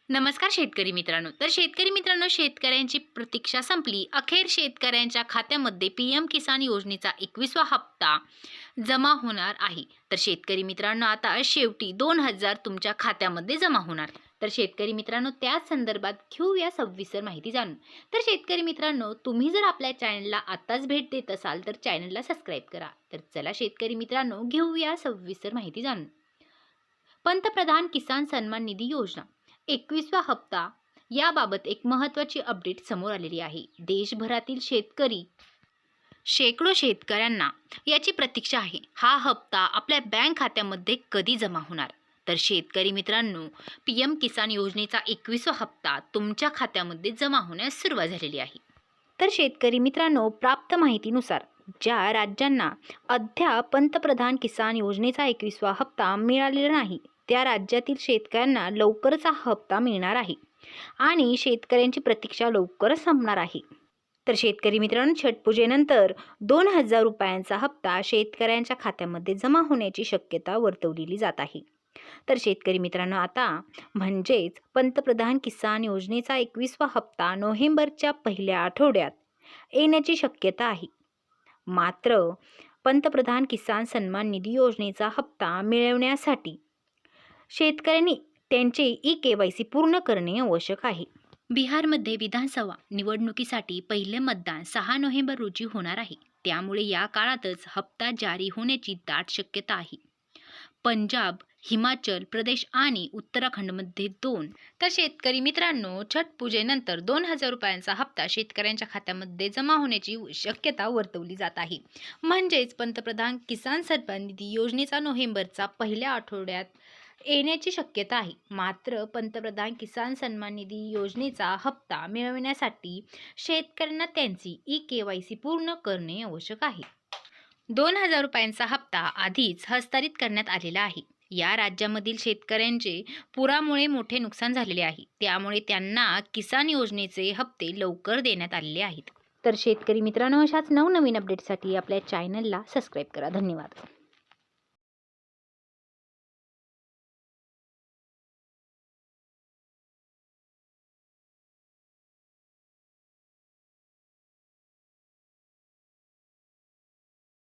नमस्कार शेतकरी मित्रांनो. शेतकरी मित्रांनो, शेतकऱ्यांची प्रतीक्षा संपली. अखेर शेतकऱ्यांच्या खात्यामध्ये पीएम किसान योजनेचा 21वा हप्ता जमा होणार आहे. शेतकरी मित्रांनो, आता शेवटी 2000 तुमच्या खात्यामध्ये जमा होणार. शेतकरी मित्रांनो, त्या संदर्भात घेऊया सविस्तर माहिती जाणून. शेतकरी मित्रांनो, तुम्ही जर आपल्या चॅनलला आताच भेट देत असाल तर चॅनलला सबस्क्राईब करा. चला शेतकरी मित्रांनो, घेऊया सविस्तर माहिती जाणून. पंतप्रधान किसान सन्मान निधी योजना 21वा हप्ता याबाबत एक महत्त्वाची अपडेट समोर आलेली आहे. देशभरातील शेकडो शेतकऱ्यांना याची प्रतीक्षा आहे. हा हप्ता आपल्या बँक खात्यामध्ये कधी जमा होणार? शेतकरी मित्रांनो, पीएम किसान योजनेचा 21वा हप्ता तुमच्या खात्यामध्ये जमा होण्यास सुरुवात झालेली आहे. शेतकरी मित्रांनो, प्राप्त माहितीनुसार ज्या राज्यांना अद्याप पंतप्रधान किसान योजनेचा 21वा हप्ता मिळालेला नाही त्या राज्यातील शेतकऱ्यांना लवकरच हा हप्ता मिळणार आहे आणि शेतकऱ्यांची प्रतीक्षा लवकरच संपणार आहे. शेतकरी मित्रांनो, छटपूजेनंतर 2000 रुपयांचा हप्ता शेतकऱ्यांच्या खात्यामध्ये जमा होण्याची शक्यता वर्तवलेली जात आहे. शेतकरी मित्रांनो, आता म्हणजेच पंतप्रधान किसान योजनेचा 21वा हप्ता नोव्हेंबरच्या पहिल्या आठवड्यात येण्याची शक्यता आहे. मात्र पंतप्रधान किसान सन्मान निधी योजनेचा हप्ता मिळवण्यासाठी शेतकऱ्यांनी त्यांचे ई-केवायसी पूर्ण करणे आवश्यक आहे. बिहारमध्ये विधानसभा निवडणुकीसाठी पहिले मतदान 6 नोव्हेंबर रोजी होणार आहे. त्यामुळे या काळातच हप्ता जारी होण्याची दाट शक्यता आहे. पंजाब, हिमाचल प्रदेश आणि उत्तराखंडमध्ये 2. शेतकरी मित्रांनो, छटपूजेनंतर 2000 रुपयांचा हप्ता शेतकऱ्यांच्या खात्यामध्ये जमा होण्याची शक्यता वर्तवली जात आहे. म्हणजेच पंतप्रधान किसान सन्मान निधी योजनेचा नोव्हेंबरचा पहिल्या आठवड्यात येण्याची शक्यता आहे. मात्र पंतप्रधान किसान सन्मान निधी योजनेचा हप्ता मिळवण्यासाठी शेतकऱ्यांना त्यांची ई-केवायसी पूर्ण करणे आवश्यक आहे. 2000 रुपयांचा हप्ता आधीच हस्तांतरित करण्यात आलेला आहे. या राज्यामधील शेतकऱ्यांचे पुरामुळे मोठे नुकसान झालेले आहे. त्यामुळे त्यांना किसान योजनेचे हप्ते लवकर देण्यात आलेले आहेत. शेतकरी मित्रांनो, अशाच नवनवीन अपडेटसाठी आपल्या चॅनलला सबस्क्राईब करा. धन्यवाद.